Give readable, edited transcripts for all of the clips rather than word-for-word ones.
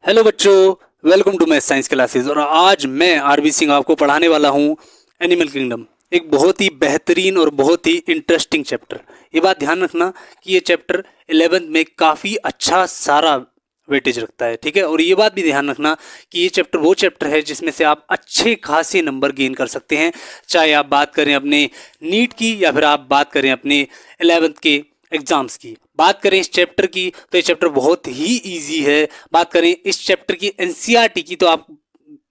Hello बच्चों, welcome to my science classes. और आज मैं आरबी सिंह आपको पढ़ाने वाला हूँ एनिमल किंगडम। एक बहुत ही बेहतरीन और बहुत ही इंटरेस्टिंग चैप्टर। ये बात ध्यान रखना कि ये चैप्टर 11th में काफ़ी अच्छा सारा वेटेज रखता है, ठीक है। और ये बात भी ध्यान रखना कि ये चैप्टर वो चैप्टर है जिसमें से आप अच्छे खासे नंबर गेन कर सकते हैं, चाहे आप बात करें अपने नीट की या फिर आप बात करें अपने 11th के एग्जाम्स की। बात करें इस चैप्टर की तो ये चैप्टर बहुत ही इजी है। बात करें इस चैप्टर की एनसीईआरटी की तो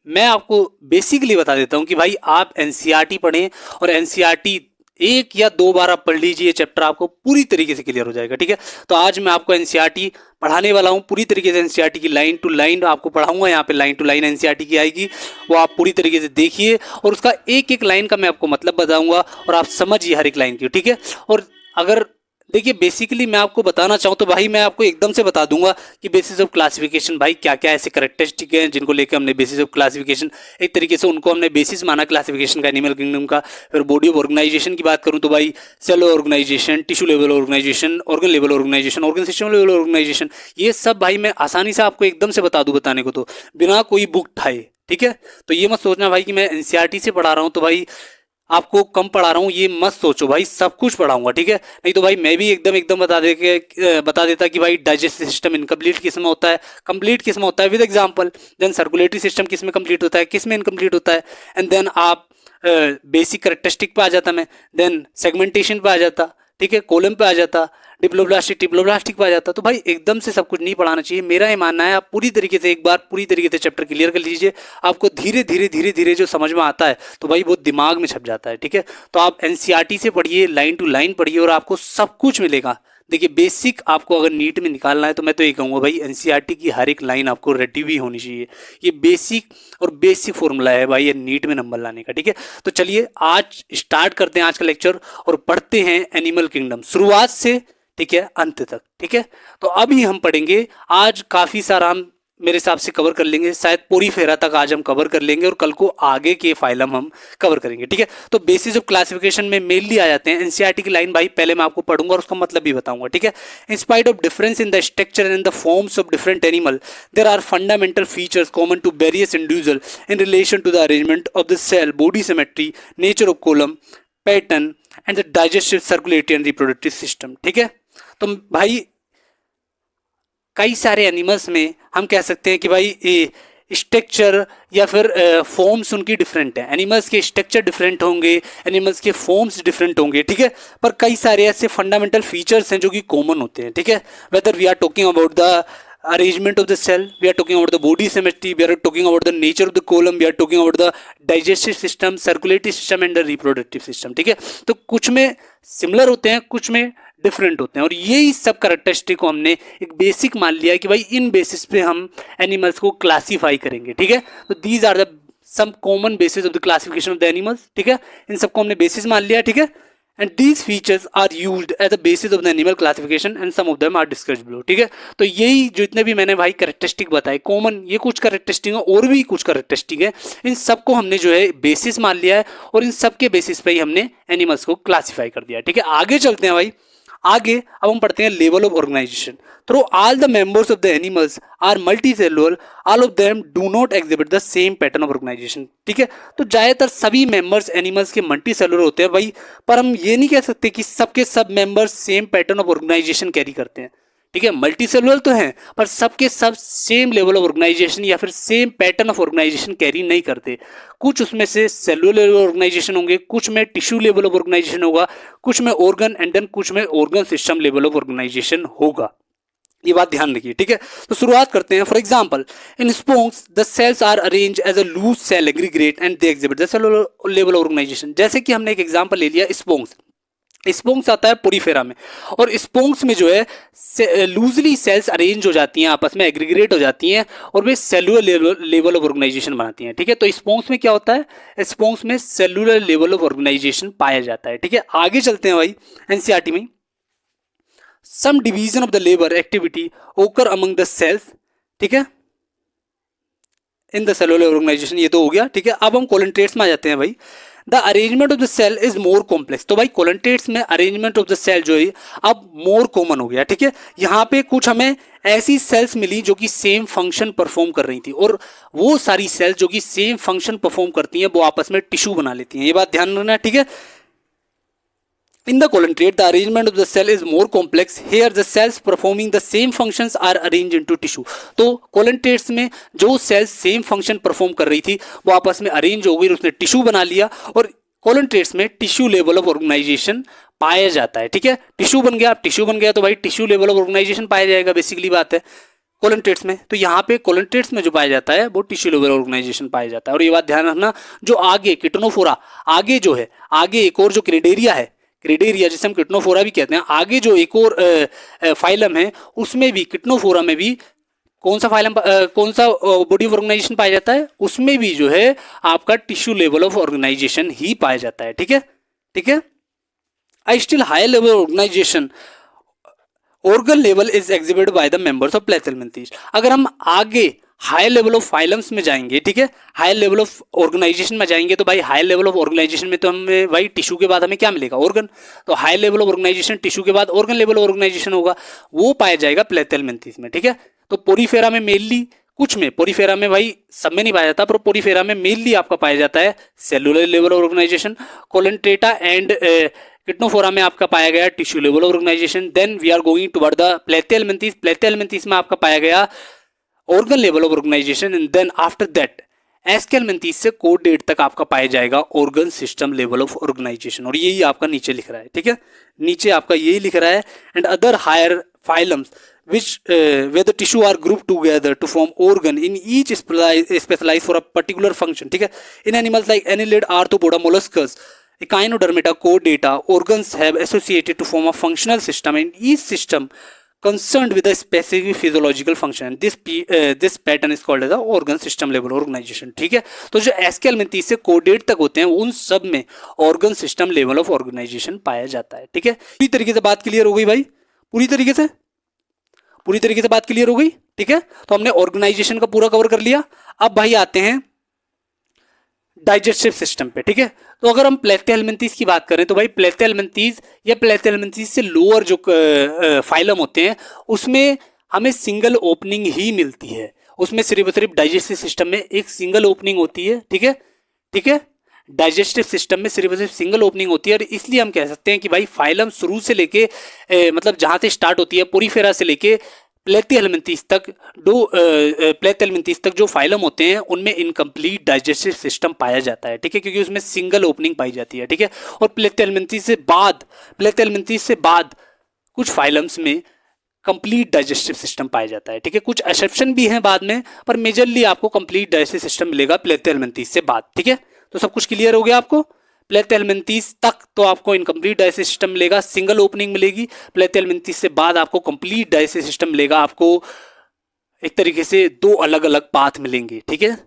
मैं आपको बेसिकली बता देता हूं कि भाई आप एनसीईआरटी पढ़ें और एनसीईआरटी एक या दो बार आप पढ़ लीजिए, चैप्टर आपको पूरी तरीके से क्लियर हो जाएगा, ठीक है। तो आज मैं आपको एनसीईआरटी पढ़ाने वाला हूं पूरी तरीके से। एनसीईआरटी की लाइन टू लाइन आपको पढ़ाऊंगा, यहाँ पे लाइन टू लाइन एनसीईआरटी की आएगी, वो आप पूरी तरीके से देखिए और उसका एक एक लाइन का मैं आपको मतलब बताऊंगा और आप समझिए हर एक लाइन की, ठीक है। और अगर देखिए बेसिकली मैं आपको बताना चाहूँ तो भाई मैं आपको एकदम से बता दूंगा कि बेसिस ऑफ क्लासिफिकेशन भाई क्या क्या ऐसे करेक्टरिस्टिक हैं जिनको लेकर हमने बेसिस ऑफ क्लासिफिकेशन एक तरीके से उनको हमने बेसिस माना क्लासिफिकेशन का एनिमल किंगडम का। फिर बॉडी ऑफ ऑर्गेनाइजेशन की बात करूँ तो भाई cellular organisation, tissue level organisation, organ level organisation, organ system level organisation, ये सब भाई मैं आसानी से आपको एकदम से बता दूं बताने को तो बिना कोई बुक ठाए, ठीक है। तो ये मत सोचना भाई कि मैं एनसीईआरटी से पढ़ा रहा हूँ तो भाई आपको कम पढ़ा रहा हूँ, ये मत सोचो भाई, सब कुछ पढ़ाऊंगा, ठीक है। नहीं तो भाई मैं भी एकदम एकदम बता देता कि भाई डाइजेस्टिव सिस्टम इनकम्प्लीट किस में होता है, कंप्लीट किस में होता है with example, then circulatory system किस में कंप्लीट होता है, किस में इनकम्प्लीट होता है, एंड देन आप बेसिक करेक्टरिस्टिक पे आ जाता मैं, देन सेगमेंटेशन पे आ जाता, ठीक है, कॉलम पे आ जाता, डिप्लोब्लास्टिक पे आ जाता। तो भाई एकदम से सब कुछ नहीं पढ़ाना चाहिए, मेरा ये मानना है आप पूरी तरीके से एक बार पूरी तरीके से चैप्टर क्लियर कर लीजिए, आपको धीरे धीरे धीरे धीरे जो समझ में आता है तो भाई वो दिमाग में छप जाता है, ठीक है। तो आप एनसीईआरटी से पढ़िए, लाइन टू लाइन पढ़िए और आपको सब कुछ मिलेगा। देखिए बेसिक आपको अगर नीट में निकालना है तो मैं तो ये कहूँगा भाई एनसीईआरटी की हर एक लाइन आपको रेडी भी होनी चाहिए। ये बेसिक और बेसिक फॉर्मूला है भाई ये नीट में नंबर लाने का, ठीक है। तो चलिए आज स्टार्ट करते हैं आज का लेक्चर और पढ़ते हैं एनिमल किंगडम शुरुआत से, ठीक है, अंत तक, ठीक है। तो अभी हम पढ़ेंगे आज काफ़ी सारा, हम मेरे हिसाब से कवर कर लेंगे, शायद पूरी फेरा तक आज हम कवर कर लेंगे और कल को आगे के फाइलम हम कवर करेंगे, ठीक है। तो बेसिस ऑफ क्लासिफिकेशन में मेनली आ जाते हैं। एनसीईआरटी की लाइन भाई पहले मैं आपको पढ़ूंगा और उसका मतलब भी बताऊंगा, ठीक है। In spite of difference in the structure and the forms of different animal there are fundamental features common to various individual in relation to the arrangement of the cell, body symmetry, nature of coelom, pattern and the digestive, circulatory and reproductive system, ठीक है। तो भाई कई सारे animals में हम कह सकते हैं कि भाई स्ट्रक्चर या फिर फॉर्म्स उनकी डिफरेंट है, एनिमल्स के स्ट्रक्चर डिफरेंट होंगे, एनिमल्स के फॉर्म्स डिफरेंट होंगे, ठीक है। पर कई सारे ऐसे फंडामेंटल फीचर्स हैं जो कि कॉमन होते हैं, ठीक है। Whether we are talking about the arrangement of the cell, we are talking about the body symmetry, we are talking about the nature of the column, we are talking about the digestive system, circulatory system and the reproductive system, ठीक है। तो कुछ में similar होते हैं, कुछ में different होते हैं और यही सब करेक्टरिस्टिक को हमने एक बेसिक मान लिया है कि भाई इन बेसिस पे हम एनिमल्स को क्लासीफाई करेंगे, ठीक है। तो these are the some common basis of the classification of the animals, ठीक है। इन सबको हमने बेसिस मान लिया, ठीक है। And these features are used as a basis of the animal classification and some of them are discussed below, ठीक है। तो यही जितने भी मैंने भाई करेक्टरिस्टिक बताए कॉमन, ये कुछ करेक्टरिस्टिक है और भी कुछ करेक्टरिस्टिक है, इन सबको हमने जो है बेसिस मान लिया है और इन सब के बेसिस पे ही हमने एनिमल्स को क्लासीफाई कर दिया, ठीक है। आगे चलते हैं भाई, आगे अब हम पढ़ते हैं level of organisation. Through all the members of the animals are multi cellular, all of them do not exhibit the same pattern of organisation, ठीक है। तो ज्यादातर सभी मेंबर्स एनिमल्स के मल्टी सेलुलर होते हैं भाई, पर हम ये नहीं कह सकते कि सबके सब members same pattern of organisation carry करते हैं, ठीक है। मल्टी सेलुलर तो हैं पर सबके सब सेम लेवल ऑफ ऑर्गेनाइजेशन या फिर same pattern of organisation carry नहीं करते। कुछ उसमें से सेलुलर लेवल ऑर्गेनाइजेशन होंगे, कुछ में टिश्यू लेवल ऑफ ऑर्गेनाइजेशन होगा, कुछ में ऑर्गन एंड देन कुछ में organ system level of organisation होगा। ये बात ध्यान रखिए, ठीक है। तो शुरुआत करते हैं। For example in sponges the cells are arrange as a loose cell aggregate and they exhibit the cellular level organization. जैसे कि हमने एक एग्जांपल ले लिया स्पोंग्स, स्पोंग्स आता है पोरीफेरा में और स्पोंग्स में जो है लूजली सेल्स अरेंज हो जाती हैं, आपस में एग्रीगेट हो जाती हैं और वे सेलुलर लेवल ऑफ ऑर्गेनाइजेशन बनाती हैं, ठीक है। तो स्पोंग्स में क्या होता है, स्पोंग्स में सेलुलर लेवल ऑफ ऑर्गेनाइजेशन पाया जाता है, ठीक है। आगे चलते हैं भाई एनसीईआरटी में, some division of the labour activity occur among the cells, ठीक है, इन द सेलुलर ऑर्गेनाइजेशन, ये तो हो गया, ठीक है। अब हम कॉलन ट्रेट्स में आ जाते हैं भाई। The arrangement of the cell is more complex. तो भाई कोलेंटेट्स में अरेंजमेंट ऑफ द सेल जो है अब मोर कॉमन हो गया, ठीक है। यहाँ पे कुछ हमें ऐसी सेल्स मिली जो कि सेम फंक्शन परफॉर्म कर रही थी, और वो सारी सेल्स जो कि सेम फंक्शन परफॉर्म करती हैं वो आपस में टिश्यू बना लेती हैं, ये बात ध्यान रखना, ठीक है। In the colentrate, the arrangement of the cell is more complex. Here, the cells performing the same functions are arranged into tissue. तो colentrates में जो cells same function perform कर रही थी वो आपस में arrange हो गई, उसने tissue बना लिया, और colentrates में tissue level of organization पाया जाता है, ठीक है। टिश्यू बन गया, अब टिश्यू बन गया तो भाई टिश्यू लेवल ऑफ ऑर्गेनाइजेशन पाया जाएगा, बेसिकली बात है कोलेंट्रेट्स में। तो यहाँ पे कोलेंट्रेट्स में जो पाया जाता है वो टिश्यू लेवल ऑर्गेनाइजेशन पाया जाता है। और ये बात ध्यान रखना, जो आगे किटनोफोरा, आगे जो है, आगे एक और जो क्रिडेरिया है, क्रिडेरिया जिसे हम किटनोफोरा भी कहते हैं, आगे जो एक और फाइलम है उसमें भी, किटनोफोरा में भी कौन सा फाइलम, कौन सा बॉडी ऑफ ऑर्गेनाइजेशन पाया जाता है, उसमें भी जो है आपका टिश्यू लेवल ऑफ ऑर्गेनाइजेशन ही पाया जाता है, ठीक है, ठीक है। I still high level organisation organ level is exhibited by the members of Platyhelminthes. अगर हम आगे हाई लेवल ऑफ फाइलम्स में जाएंगे, ठीक है, हाई लेवल ऑफ ऑर्गेनाइजेशन में जाएंगे, तो भाई हाई लेवल ऑफ ऑर्गेनाइजेशन में तो हमें भाई टिश्यू के बाद हमें क्या मिलेगा, ऑर्गन। तो high level of organisation tissue के बाद ऑर्गन लेवल ऑर्गेनाइजेशन होगा, वो पाया जाएगा प्लेथेलमिन्थेस में, ठीक है। तो पोरीफेरा में मेनली, कुछ में, पोरीफेरा में भाई सब में नहीं पाया जाता, पर पोरीफेरा में मेनली आपका पाया जाता है cellular level of organization. Coelenterata and Ctenophora में आपका पाया गया tissue level organization. Then we are going toward the Platyhelminthes. Platyhelminthes में आपका पाया गया organ level of organization, and then after that Aschelminthes से कोडेट तक आपका पाया जाएगा organ system level of organization. और यही आपका नीचे लिख रहा है, ठीक है, नीचे आपका यही लिख रहा है। And other higher phylums which where the tissue are grouped together to form organ in each specialized for a particular function, ठीक है। In animals like annelid, arthropoda, molluscus, echinodermata, chordata, organs have associated to form a functional system, and each system concerned with a specific physiological function. This pattern is called as the organ system level organization, ठीक है। तो जो एस्केलमिन्थेस से कोडेट तक होते हैं उन सब में organ system level of organisation पाया जाता है, ठीक है। पूरी तरीके से बात क्लियर हो गई भाई, पूरी तरीके से बात क्लियर हो गई, ठीक है। तो हमने ऑर्गेनाइजेशन का पूरा कवर कर लिया। अब भाई आते हैं डाइजेस्टिव सिस्टम पे, ठीक है। तो अगर हम प्लेथेलमिन्थेस की बात करें तो भाई प्लेथेलमिन्थेस या प्लेथेलमिन्थेस से लोअर जो फाइलम होते हैं उसमें हमें सिंगल ओपनिंग ही मिलती है, उसमें सिर्फ डाइजेस्टिव सिस्टम में एक सिंगल ओपनिंग होती है, ठीक है, ठीक है। डाइजेस्टिव सिस्टम में सिर्फ सिंगल ओपनिंग होती है, और इसलिए हम कह सकते हैं कि भाई फाइलम शुरू से लेके मतलब जहां से स्टार्ट होती है पोरीफेरा से लेके प्लेथेलमिन्थेस तक, प्लेथेलमिन्थेस तक जो फाइलम होते हैं उनमें इनकम्प्लीट डाइजेस्टिव सिस्टम पाया जाता है, ठीक है, क्योंकि उसमें सिंगल ओपनिंग पाई जाती है, ठीक है। और प्लेथेलमिन्थेस से बाद कुछ फाइलम्स में कंप्लीट डाइजेस्टिव सिस्टम पाया जाता है, ठीक है। कुछ एक्सेप्शन भी हैं बाद में, पर मेजरली आपको कंप्लीट डाइजेस्टिव सिस्टम मिलेगा प्लेथेलमिन्थेस से बाद, ठीक है। तो सब कुछ क्लियर हो गया आपको। प्लेथेलमिन्थेस तक तो आपको इनकम्प्लीट डाइजेस्टिव सिस्टम मिलेगा, सिंगल ओपनिंग मिलेगी। प्लेथेलमिन्थेस से बाद आपको कंप्लीट डाइजेस्टिव सिस्टम मिलेगा, आपको एक तरीके से दो अलग अलग पाथ मिलेंगे, ठीक है,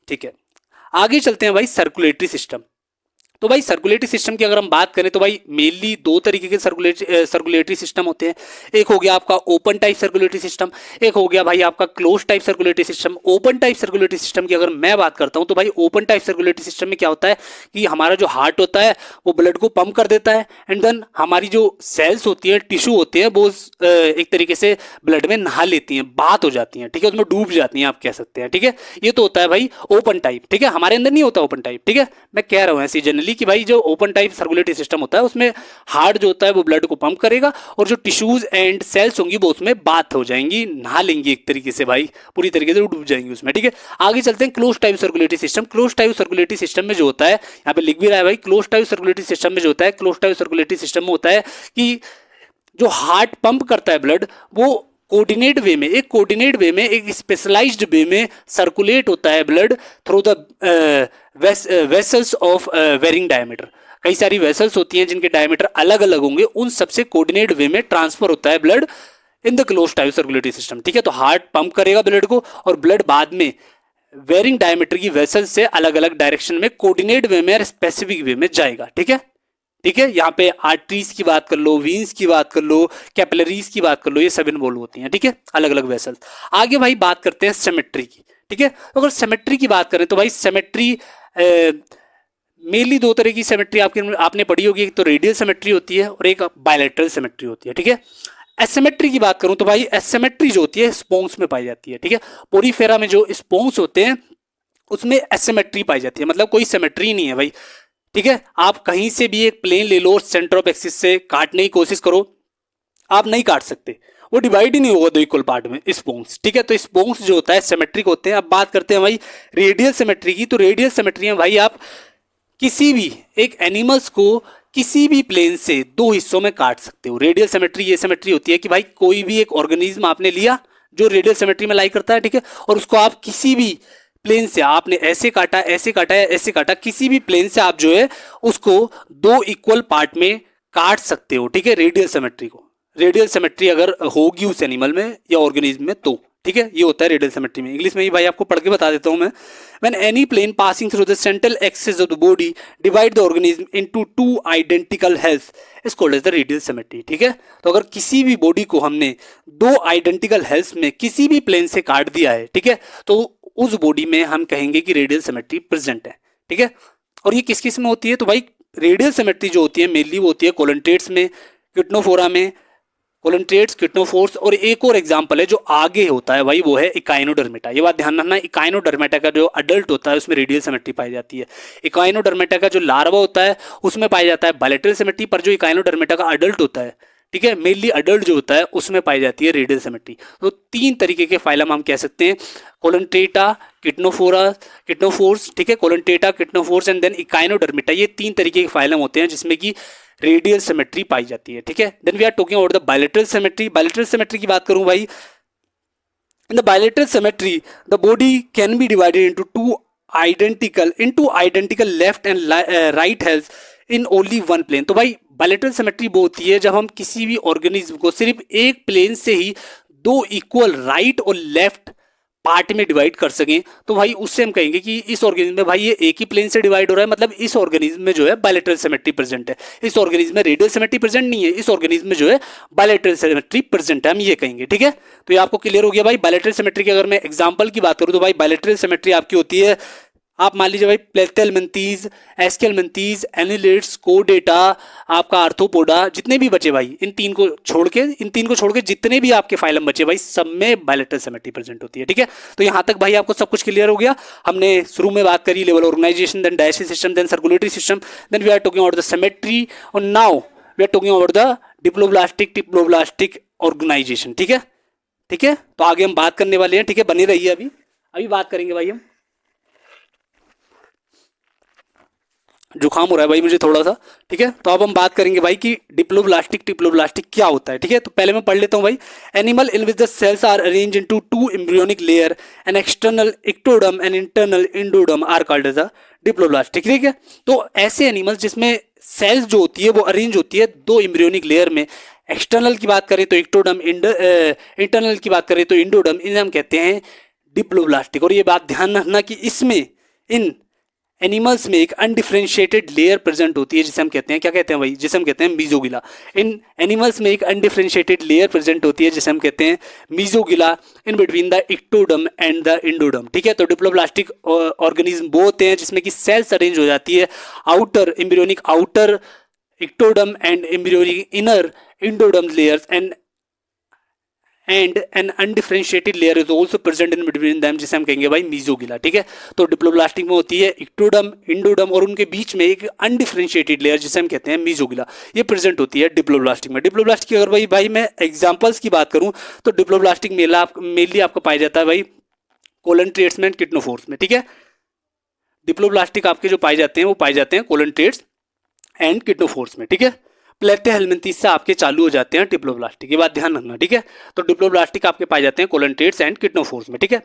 ठीक है। आगे चलते हैं भाई सर्कुलेटरी सिस्टम। तो भाई सर्कुलेटरी सिस्टम की अगर हम बात करें तो भाई मेनली दो तरीके के सर्कुलेटरी सिस्टम होते हैं। एक हो गया आपका ओपन टाइप सर्कुलेटरी सिस्टम, एक हो गया भाई आपका close type circulatory system. Open type circulatory system की अगर मैं बात करता हूं तो भाई ओपन टाइप सर्कुलेटरी सिस्टम में क्या होता है कि हमारा जो हार्ट होता है वो ब्लड को पंप कर देता है, एंड देन हमारी जो सेल्स होती है, टिश्यू होते हैं, वो एक तरीके से ब्लड में नहा लेती हैं, बात हो जाती हैं, ठीक है, उसमें डूब जाती हैं, आप कह सकते हैं, ठीक है। ये तो होता है भाई ओपन टाइप, ठीक है। हमारे अंदर नहीं होता ओपन टाइप, ठीक है, मैं कह रहा हूँ ऐसी जनरली कि भाई जो ओपन टाइप सर्कुलेटरी सिस्टम होता है उसमें हार्ट जो होता है वो ब्लड को पंप करेगा, और जो टिश्यूज एंड सेल्स होंगी वो उसमें बात हो जाएंगी, नहा लेंगी एक तरीके से भाई, पूरी तरीके से डूब जाएंगी उसमें, ठीक है। आगे चलते हैं close type circulatory system. Close type circulatory system में जो होता है, यहाँ पे लिख भी रहा है भाई, क्लोज टाइप सर्कुलेटरी सिस्टम में जो होता है, क्लोज टाइप सर्कुलेटरी सिस्टम में होता है कि जो हार्ट पंप करता है ब्लड वो कोऑर्डिनेट वे में, एक स्पेशलाइज्ड वे में सर्कुलेट होता है blood through the vessels of varying diameter. कई सारी वेसल्स होती हैं जिनके डायमीटर अलग अलग होंगे, उन सबसे कोऑर्डिनेट वे में ट्रांसफर होता है blood in the close type circulatory system, ठीक है। तो हार्ट पंप करेगा ब्लड को, और ब्लड बाद में वेरिंग डायमीटर की वेसल्स से अलग अलग डायरेक्शन में कोऑर्डिनेट वे में, स्पेसिफिक वे में जाएगा, ठीक है, ठीक है। यहाँ पे आर्टरीज की बात कर लो, वीन्स की बात कर लो, कैपिलरीज की बात कर लो, ये सब इन्वॉल्व होती हैं, ठीक है, अलग अलग वेसल्स। आगे भाई बात करते हैं सिमेट्री की, ठीक है। तो अगर सिमेट्री की बात करें तो भाई सिमेट्री मेनली दो तरह की सिमेट्री आपने पढ़ी होगी, एक तो रेडियल सिमेट्री होती है और एक बायलैटरल सिमेट्री होती है, ठीक है। एसिमेट्री की बात करूं तो भाई एसिमेट्री जो होती है स्पोंग्स में पाई जाती है, ठीक है। पोरीफेरा में जो स्पोंग्स होते हैं उसमें एसिमेट्री पाई जाती है, मतलब कोई सिमेट्री नहीं है भाई, ठीक है। आप कहीं से भी एक प्लेन ले लो और सेंटर ऑफ एक्सिस से काटने की कोशिश करो, आप नहीं काट सकते, वो डिवाइड ही नहीं होगा दो इक्वल पार्ट में स्पोंग्स, ठीक है। तो स्पोंग्स जो होता है सिमेट्रिक होते हैं। अब बात करते हैं भाई रेडियल सिमेट्री की। तो रेडियल सिमेट्री में भाई आप किसी भी एक एनिमल्स को किसी भी प्लेन से दो हिस्सों में काट सकते हो। रेडियल सिमेट्री ये सिमेट्री होती है कि भाई कोई भी एक ऑर्गेनिज्म आपने लिया जो रेडियल सिमेट्री में लाई करता है, ठीक है, और उसको आप किसी भी प्लेन से, आपने ऐसे काटा, ऐसे काटा या ऐसे काटा, किसी भी प्लेन से आप जो है उसको दो इक्वल पार्ट में काट सकते हो, ठीक है, रेडियल सिमेट्री को। रेडियल सिमेट्री अगर होगी उस एनिमल में या ऑर्गेनिज्म में तो, ठीक है, ये होता है रेडियल सिमेट्री में। इंग्लिश में ही भाई आपको पढ़ के बता देता हूं मैं। When any plane passing through the central axis of the body divide the organism into two identical halves is called as the radial symmetry, ठीक है। तो अगर किसी भी बॉडी को हमने दो आइडेंटिकल हेल्स में किसी भी प्लेन से काट दिया है, ठीक है, तो उस बॉडी में हम कहेंगे कि रेडियल सिमेट्री प्रेजेंट है, ठीक है। और ये किस किस में होती है? तो भाई रेडियल सिमेट्री जो होती है मेनली वो होती है कोलंट्रेट्स में, किटनोफोरा में, कोलंट्रेट्स, किटनोफोर्स, और एक और एग्जांपल है जो आगे होता है भाई वो है इकाइनोडर्मेटा। ये बात ध्यान रखना, इकाइनोडर्मेटा का जो अडल्ट होता है उसमें रेडियल सिमेट्री पाई जाती है। इकाइनोडर्मेटा का जो लार्वा होता है उसमें पाई जाता है बायलैटरल सिमेट्री, पर जो इकाइनोडर्मेटा का अडल्ट होता है, ठीक है, मेनली अडल्ट जो होता है उसमें पाई जाती है रेडियल सिमेट्री। तो तीन तरीके के फाइलम हम कह सकते हैं, कोलंट्रेटा, किटनोफोरा, किटनोफोर्स, ठीक है, कोलंट्रेटा, किटनोफोर्स एंड देन इकाइनोडर्मेटा। ये तीन तरीके के फाइलम होते हैं जिसमें कि रेडियल सिमेट्री पाई जाती है, ठीक है। Then we are talking about the bilateral symmetry. Bilateral symmetry की बात करूं भाई, in the bilateral symmetry the body can be divided into identical left and right halves in only one plane. तो भाई बायलैटरल सिमेट्री वो होती है जब हम किसी भी ऑर्गेनिज्म को सिर्फ एक प्लेन से ही दो इक्वल राइट और लेफ्ट पार्ट में डिवाइड कर सकें। तो भाई उससे हम कहेंगे कि इस ऑर्गेनिज्म में भाई ये एक ही प्लेन से डिवाइड हो रहा है, मतलब इस ऑर्गेनिज्म में जो है बायलैटरल सिमेट्री प्रेजेंट है। इस ऑर्गेनिज्म में रेडियल सिमेट्री प्रेजेंट नहीं है, इस ऑर्गेनिज्म में जो है बायलैटरल सिमेट्री प्रेजेंट है, हम ये कहेंगे, ठीक है। तो ये आपको क्लियर हो गया भाई। बायलैटरल सिमेट्री की अगर मैं एग्जांपल की बात करूं तो भाई बायलैटरल सिमेट्री आपकी होती है, आप मान लीजिए भाई प्लेथेलमिंथीज, एस्केलमिंथीज, एनिलिड्स, कोडेटा, आपका आर्थ्रोपोडा, जितने भी बचे भाई इन तीन को छोड़ के जितने भी आपके फाइलम बचे भाई सब में बायलैटरल सिमेट्री प्रेजेंट होती है, ठीक है। तो यहां तक भाई आपको सब कुछ क्लियर हो गया। हमने शुरू में बात करी level organization, then digestive system, then circulatory system, then we are talking about the symmetry, और now we are talking about the diploblastic organization, ठीक है, ठीक है। तो आगे हम बात करने वाले हैं, ठीक है, बने रहिए। अभी बात करेंगे भाई हम, जुकाम हो रहा है भाई मुझे थोड़ा सा, ठीक है। तो अब हम बात करेंगे भाई कि डिप्लोब्लास्टिक क्या होता है, ठीक है। तो पहले मैं पढ़ लेता हूं भाई। Animal in which the cells are arrange into two embryonic layer, an external ectoderm and internal endoderm are called as a diploblastic, ठीक है। तो ऐसे एनिमल्स जिसमें सेल्स जो होती है वो अरेंज होती है दो एम्ब्रियोनिक लेयर में, एक्सटर्नल की बात करें तो इक्टोडम, इंटरनल की बात करें तो इंडोडम, इन्हें हम कहते हैं डिप्लोब्लास्टिक। और ये बात ध्यान रखना कि इसमें इन एनिमल्स में एक अनडिफरेंशिएटेड लेयर प्रेजेंट होती है जिसे हम कहते हैं, क्या कहते हैं भाई, जिसे हम कहते हैं मीजोगिला। इन एनिमल्स में एक अनडिफरेंशिएटेड लेयर प्रेजेंट होती है जिसे हम कहते हैं mesoglea in between the ectoderm and the endoderm, ठीक है। तो डिप्लोब्लास्टिक ऑर्गेनिज्म वो होते हैं जिसमें कि सेल्स अरेंज हो जाती है outer embryonic outer ectoderm and embryonic inner endoderm layers and an undifferentiated layer is also present in between them, जिसे हम कहेंगे भाई मीजोगिला, ठीक है। तो डिप्लोब्लास्टिक में होती है इक्टोडम, इंडोडम और उनके बीच में एक अनडिफरेंशिएटेड लेयर जिसे हम कहते हैं मीजोगिला, ये प्रेजेंट होती है डिप्लोब्लास्टिक में। डिप्लोब्लास्टिक की अगर भाई मैं एग्जांपल्स की बात करूं तो डिप्लोब्लास्टिक मेनली आपको पाया जाता है भाई कोलंट्रेट्स में, किटनोफोर्स में, ठीक है। डिप्लोब्लास्टिक आपके जो पाए जाते हैं वो पाए जाते हैं कोलंट्रेट्स एंड किटनोफोर्स में, ठीक है। प्लेथेलमिंथीज से आपके चालू हो जाते हैं डिप्लोब्लास्टिक, ये बात ध्यान रखना, ठीक है। तो डिप्लोब्लास्टिक आपके पाए जाते हैं कोलंट्रेट्स एंड किटनोफोर्स में, ठीक है।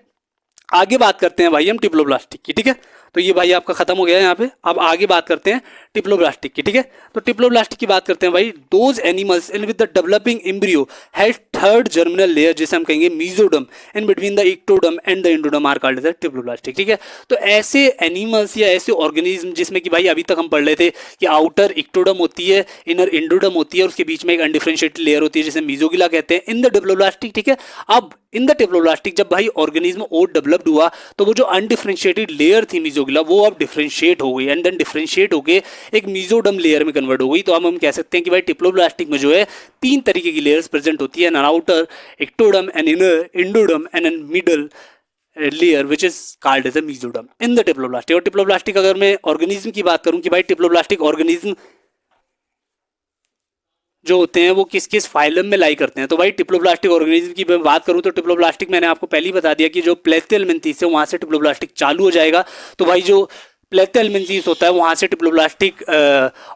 आगे बात करते हैं भाई हम डिप्लोब्लास्टिक की, ठीक है। तो ये भाई आपका खत्म हो गया यहाँ पे। अब आगे बात करते हैं टिप्लोब्लास्टिक की, ठीक है। तो टिप्लोब्लास्टिक की बात करते हैं भाई, those animals in with the developing embryo has third germinal layer, जिसे हम कहेंगे mesoderm, in between the ectoderm and the endoderm are called as triploblastic, ठीक है। तो ऐसे एनिमल्स या ऐसे ऑर्गेनिज्म जिसमें कि भाई अभी तक हम पढ़ रहे थे कि आउटर इक्टोडम होती है, इनर एंडोडम होती है और उसके बीच में एक अनडिफरेंशिएटेड लेयर होती है जिसे मीजोगिला कहते हैं, इन द टिप्लोब्लास्टिक, ठीक है। अब इन द टिप्लोब्लास्टिक जब भाई ऑर्गेनिज्म और डेवलप्ड हुआ तो वो जो अनडिफरेंशिएटेड लेयर थी मीजोगिला, वो अब डिफरेंशिएट हो गई एंड देन डिफरेंशिएट होकर एक मीजोडम लेयर में कन्वर्ट हो गई। तो अब हम कह सकते हैं कि भाई टिप्लोब्लास्टिक में जो है 3 तरीके की लेयर्स प्रेजेंट होती है, an outer ectoderm, an inner endoderm and an middle layer which is called as a mesoderm in the triploblastic. और टिप्लोब्लास्टिक अगर मैं ऑर्गेनिज्म की बात करूं कि भाई टिप्लोब्लास्टिक ऑर्गेनिज्म जो होते हैं वो किस किस फाइलम में लाई करते हैं, तो भाई टिप्लोब्लास्टिक ऑर्गेनिज्म की मैं बात करूं तो टिप्लोब्लास्टिक मैंने आपको पहले ही बता दिया कि जो प्लेथियलमेंथीस है वहां से टिप्लोब्लास्टिक चालू हो जाएगा। तो भाई जो प्लेथियलमेंथीस होता है वहां से टिप्लोब्लास्टिक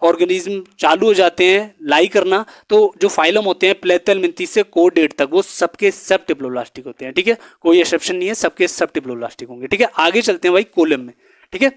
ऑर्गेनिज्म चालू हो जाते हैं लाई करना। तो जो फाइलम होते हैं प्लेथियलमेंथीस से कोडेट तक वो सबके सब टिप्लोब्लास्टिक होते हैं, ठीक है, कोई एक्सेप्शन नहीं है, सबके सब टिप्लोब्लास्टिक होंगे, ठीक है। आगे चलते हैं भाई कोलम में, ठीक है।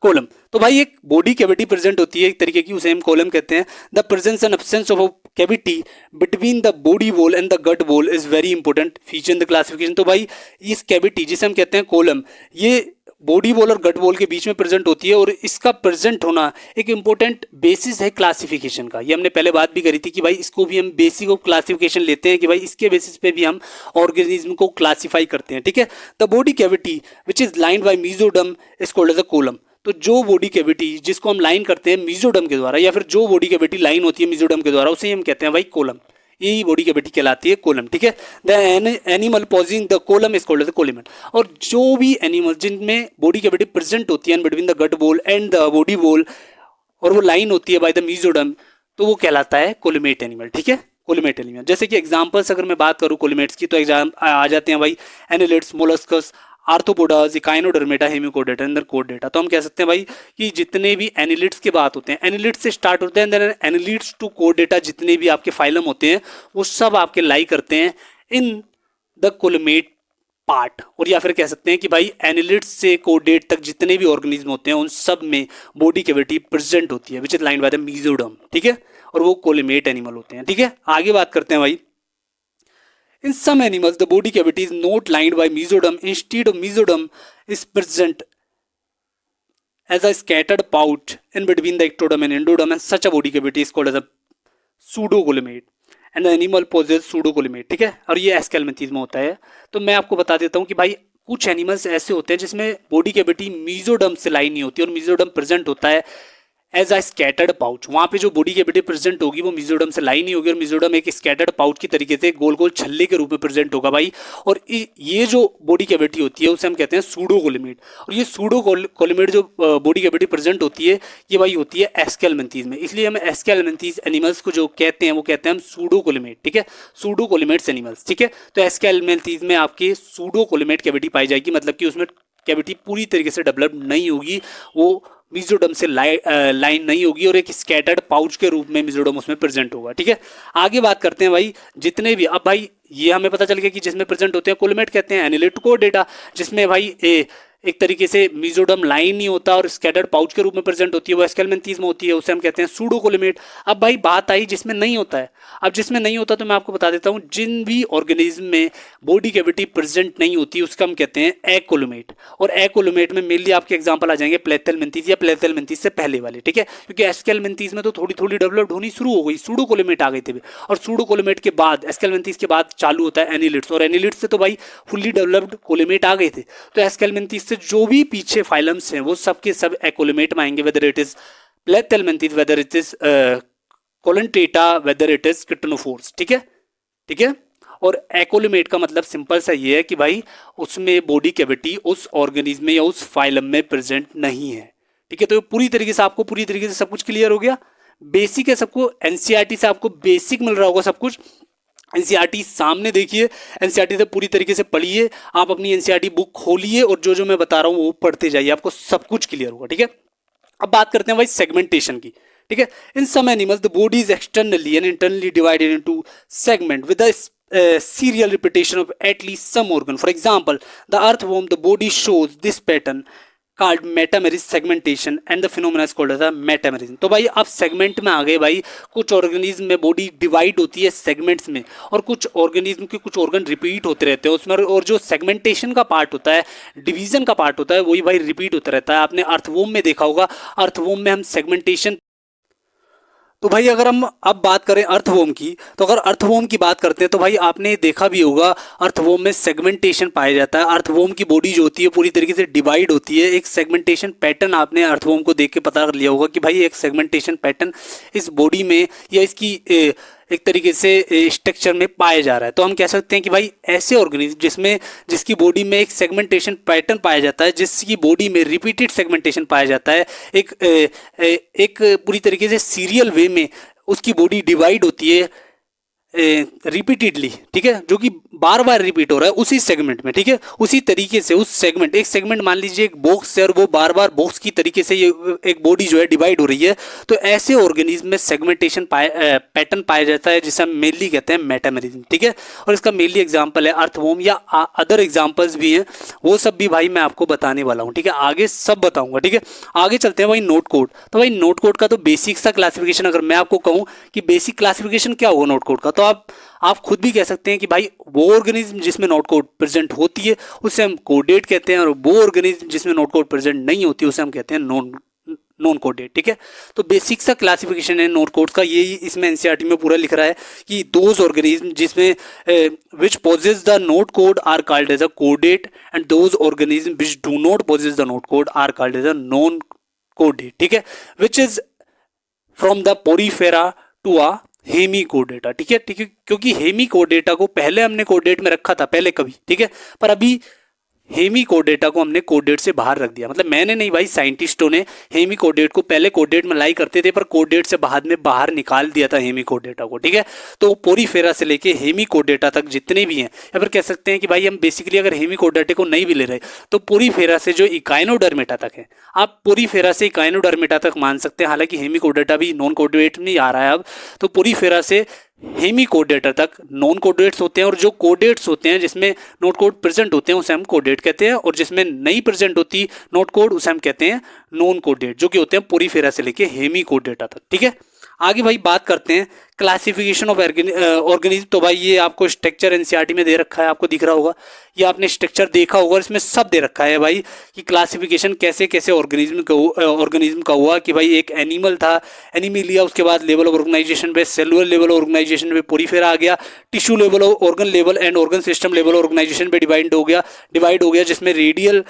कोलम, तो भाई एक बॉडी कैविटी प्रेजेंट होती है एक तरीके की, उसे हम कोलम कहते हैं। The presence and absence of cavity between the body wall and the gut wall is very important feature in the classification. तो भाई इस कैविटी जिसे हम कहते हैं कोलम, ये बॉडी वॉल और गट वॉल के बीच में प्रेजेंट होती है और इसका प्रेजेंट होना एक इंपॉर्टेंट बेसिस है क्लासिफिकेशन का। ये हमने पहले बात भी करी थी कि भाई इसको भी हम बेसिक ऑफ क्लासिफिकेशन लेते हैं कि भाई इसके बेसिस पे भी हम ऑर्गेनिज्म को क्लासिफाई करते हैं, ठीक है। The body cavity which is lined by mesoderm is called as a coelom. तो जो बॉडी कैविटी जिसको हम लाइन करते हैं मीजोडम के द्वारा, या फिर जो बॉडी कैविटी लाइन होती है मीजोडम के द्वारा, उसे हम कहते हैं भाई कोलम। यही बॉडी कैविटी कहलाती है कोलम, ठीक है। The animal possessing the coelom is called as the coelomate. और जो भी एनिमल जिनमें बॉडी कैविटी प्रेजेंट होती है between the gut wall and the body wall और वो लाइन होती है बाय द मीजोडम, तो वो कहलाता है कोलिमेट एनिमल, ठीक है, कोलिमेट एनिमल। जैसे कि एग्जांपल्स अगर मैं बात करूं कोलिमेट्स की तो एग्जाम आ जाते हैं भाई एनालिड्स, मोलस्कस, आर्थ्रोपोडास, इकाइनोडर्मेटा, हेमिकोडेटा, अंदर कोडेटा। तो हम कह सकते हैं भाई कि जितने भी एनिलिड्स की बात होते हैं, एनिलिड्स से स्टार्ट होते हैं, देन एनिलिड्स टू कोडेटा, जितने भी आपके फाइलम होते हैं वो सब आपके लाई करते हैं इन द कोलिमेट पार्ट। और या फिर कह सकते हैं कि भाई एनिलिड्स से कोडेट तक जितने भी ऑर्गेनिज्म होते हैं उन सब में बॉडी कैविटी प्रेजेंट होती है विच is lined by the mesoderm, ठीक है, और वो कोलिमेट एनिमल होते हैं, ठीक है। आगे बात करते हैं भाई, in some animals the body cavity is not lined by mesoderm, instead of mesoderm is present as a scattered pouch in between the ectoderm and endoderm, and such a body cavity is called as a pseudocolimate and the animal possesses pseudocolimate, ठीक है। और ये Aschelminthes में होता है। तो मैं आपको बता देता हूँ कि भाई कुछ एनिमल्स ऐसे होते हैं जिसमें बॉडी कैविटी मीजोडर्म से लाइन नहीं होती और मीजोडर्म प्रेजेंट होता है एज अ स्कैटर्ड पाउच। वहां पे जो बॉडी कैविटी प्रेजेंट होगी वो मीजोडर्म से लाइन नहीं होगी और मीजोडर्म एक स्कैटर्ड पाउच की तरीके से गोल गोल छल्ले के रूप में प्रेजेंट होगा भाई। और ये जो बॉडी कैविटी होती है उसे हम कहते हैं सूडोकोलिमेट। और ये सूडोकोलिमेट जो बॉडी कैविटी प्रेजेंट होती है ये भाई होती है एस्केलमेंथीज में, इसलिए हम एस्केलमेंथीज एनिमल्स को जो कहते हैं वो कहते हैं हम सूडोकोलिमेट, ठीक है, सूडोकोलिमेट्स एनिमल्स, ठीक है। तो एस्केलमेंथीज में आपकी सूडोकोलिमेट कैविटी पाई जाएगी, मतलब कि उसमें कैविटी पूरी तरीके से डेवलप नहीं होगी, वो मीजोडर्म से लाइन नहीं होगी और एक स्कैटर्ड पाउच के रूप में मीजोडर्म उसमें प्रेजेंट होगा, ठीक है। आगे बात करते हैं भाई जितने भी, अब भाई ये हमें पता चल गया कि जिसमें प्रेजेंट होते हैं कोलिमेट कहते हैं, एनिलिड कोडेटा जिसमें भाई एक तरीके से मीजोडर्म लाइन नहीं होता और स्कैटर्ड पाउच के रूप में प्रेजेंट होती है, वो एस्केलमेंथीज में होती है, उसे हम कहते हैं सूडोकोलिमेट। अब भाई बात आई जिसमें नहीं होता है। अब जिसमें नहीं होता तो मैं आपको बता देता हूं, जिन भी ऑर्गेनिज्म में बॉडी कैविटी प्रेजेंट नहीं होती उसका हम कहते हैं एकोलिमेट। और एकोलिमेट में मेनली आपके एग्जांपल आ जाएंगे प्लेथियलमेंथीज या प्लेथियलमेंथीज से पहले वाले, ठीक है, क्योंकि एस्केलमेंथीज में तो थोड़ी थोड़ी डेवलप्ड होनी शुरू हो गई, सूडोकोलिमेट आ गए थे। और सूडोकोलिमेट के बाद एस्केलमेंथीज के बाद चालू होता है एनिलिड्स, और एनिलिड्स से तो भाई फुल्ली डेवलप्ड कोलिमेट आ गए थे। तो एस्केलमेंथीज से जो भी पीछे फाइलम्स हैं वो सब के सब एकोलिमेट में आएंगे, whether it is Platyhelminthes, whether it is Coelenterata, whether it is ctenophores, ठीक है, ठीक है। और एकोलिमेट का मतलब सिंपल सा ये है कि भाई उसमें बॉडी कैविटी उस ऑर्गेनिज्म में या उस फाइलम में प्रेजेंट नहीं है, ठीक है। तो पूरी तरीके से आपको पूरी तरीके से सब कुछ क्लियर हो गया, बेसिक है सबको, एनसीईआरटी से आपको बेसिक मिल रहा होगा सब कुछ। एनसीईआरटी सामने देखिए, एनसीईआरटी से पूरी तरीके से पढ़िए, आप अपनी एनसीईआरटी बुक खोलिए और जो जो मैं बता रहा हूँ वो पढ़ते जाइए, आपको सब कुछ क्लियर होगा, ठीक है। अब बात करते हैं भाई सेगमेंटेशन की, ठीक है। In some animals the body is externally and internally divided into segment with the serial repetition of at least some organ. For example, the earthworm, the body shows this pattern called metamerism segmentation and the phenomena is called as a metamerism। तो भाई अब segment में आ गए भाई, कुछ organism में body divide होती है सेगमेंट्स में, और कुछ ऑर्गेनिज्म के कुछ ऑर्गन रिपीट होते रहते हैं उसमें, और जो सेगमेंटेशन का पार्ट होता है, डिवीजन का पार्ट होता है, वही भाई रिपीट होता रहता है। आपने अर्थवोम में देखा होगा, अर्थवोम में हम सेगमेंटेशन। तो भाई अगर हम अब बात करें अर्थवोम की, तो अगर अर्थवोम की बात करते हैं तो भाई आपने देखा भी होगा अर्थवोम में सेगमेंटेशन पाया जाता है। अर्थवोम की बॉडी जो होती है पूरी तरीके से डिवाइड होती है। एक सेगमेंटेशन पैटर्न आपने अर्थवोम को देख के पता कर लिया होगा कि भाई एक सेगमेंटेशन पैटर्न इस बॉडी में या इसकी एक तरीके से स्ट्रक्चर में पाया जा रहा है। तो हम कह सकते हैं कि भाई ऐसे ऑर्गेनिज्म जिसकी बॉडी में एक सेगमेंटेशन पैटर्न पाया जाता है, जिसकी बॉडी में रिपीटेड सेगमेंटेशन पाया जाता है, एक पूरी तरीके से सीरियल वे में उसकी बॉडी डिवाइड होती है रिपीटेडली, ठीक है, जो कि बार बार रिपीट हो रहा है उसी सेगमेंट में, ठीक है। उसी तरीके से उस सेगमेंट, एक सेगमेंट मान लीजिए एक बॉक्स है और वो बार बार बॉक्स की तरीके से ये एक बॉडी जो है डिवाइड हो रही है, तो ऐसे ऑर्गेनिज्म में सेगमेंटेशन पैटर्न पाया जाता है जिसे हम मेनली कहते हैं मेटामेरिज्म, ठीक है। और इसका मेनली एग्जांपल है अर्थवॉर्म, या अदर एग्जांपल्स भी हैं, वो सब भी भाई मैं आपको बताने वाला हूँ, ठीक है, आगे सब बताऊंगा, ठीक है। आगे चलते हैं भाई नोट कोड। तो भाई नोट कोड का तो बेसिक सा क्लासिफिकेशन अगर मैं आपको कहूँ कि बेसिक क्लासिफिकेशन क्या होगा नोट कोड का, तो आप खुद भी कह सकते हैं कि भाई वो ऑर्गेनिज्म जिसमें नोट कोड प्रेजेंट होती है उसे हम कोडेट कहते हैं, और वो ऑर्गेनिज्म जिसमें नोट कोड प्रेजेंट नहीं होती उसे हम कहते हैं नॉन कोडेड, ठीक है। तो बेसिक सा क्लासिफिकेशन है नोट कोड का, यही इसमें एनसीईआरटी में पूरा लिख रहा है कि दोज ऑर्गेनिज्म जिसमें विच poses the note code are called as a caudate, and those organism which do not possess the note code are called as a non coded, ठीक है, which is from the Porifera to a हेमीकोडेटा, ठीक है, ठीक है, क्योंकि हेमीकोडेटा को पहले हमने कोडेट में रखा था पहले कभी, ठीक है, पर अभी हेमीकोडेटा को हमने कोडेट से बाहर रख दिया। मतलब मैंने नहीं भाई, साइंटिस्टों ने हेमीकोडेट को पहले कोडेट में लाई करते थे, पर कोडेट से बाद में बाहर निकाल दिया था हेमीकोडेटा को, ठीक है। तो पोरीफेरा से लेके हेमीकोडेटा तक जितने भी हैं, या फिर कह सकते हैं कि भाई हम बेसिकली अगर हेमीकोडेटा को नहीं भी ले रहे तो पोरीफेरा से जो इकाइनोडर्मेटा तक है, आप पोरीफेरा से इकाइनोडर्मेटा तक मान सकते हैं, हालांकि हेमीकोडेटा भी नॉन कोडेट में आ रहा है अब। तो पोरीफेरा से हेमीकोडेटा तक नॉन कोडेट्स होते हैं, और जो कोडेट्स होते हैं जिसमें नोट कोड प्रेजेंट होते हैं उसे हम कोडेट कहते हैं, और जिसमें नहीं प्रेजेंट होती नोट कोड उसे हम कहते हैं नॉन कोडेट, जो कि होते हैं पोरीफेरा से लेके हेमीकोडेटा तक, ठीक है। आगे भाई बात करते हैं क्लासिफिकेशन ऑफ ऑर्गेनिज्म। तो भाई ये आपको स्ट्रक्चर एनसीईआरटी में दे रखा है, आपको दिख रहा होगा, ये आपने स्ट्रक्चर देखा होगा, इसमें सब दे रखा है भाई कि क्लासिफिकेशन कैसे कैसे ऑर्गेनिज्म का हुआ, कि भाई एक एनिमल था, एनिमिलिया, उसके बाद लेवल ऑफ ऑर्गेनाइजेशन पे सेलुलर लेवल ऑर्गेनाइजेशन पे पोरीफेरा आ गया, tissue level organ level and organ system level organisation पे डिवाइड हो गया, जिसमें रेडियल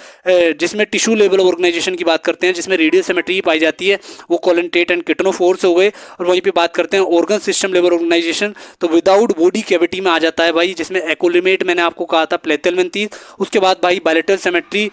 जिसमें टिश्यू लेवल ऑर्गेनाइजेशन की बात करते हैं, जिसमें रेडियल सिमेट्री पाई जाती है, वो कोलेंटेट एंड किटनोफोर्स हो गए। और वहीं पे बात करते हैं ऑर्गन सिस्टम लेवल ऑर्गेनाइजेशन, तो विदाउट बॉडी कैविटी में आ जाता है भाई, जिसमें एक्रोलिमेट मैंने आपको कहा था, प्लेथेलमेंथीज, उसके बाद भाई बायलेटरल सिमेट्री,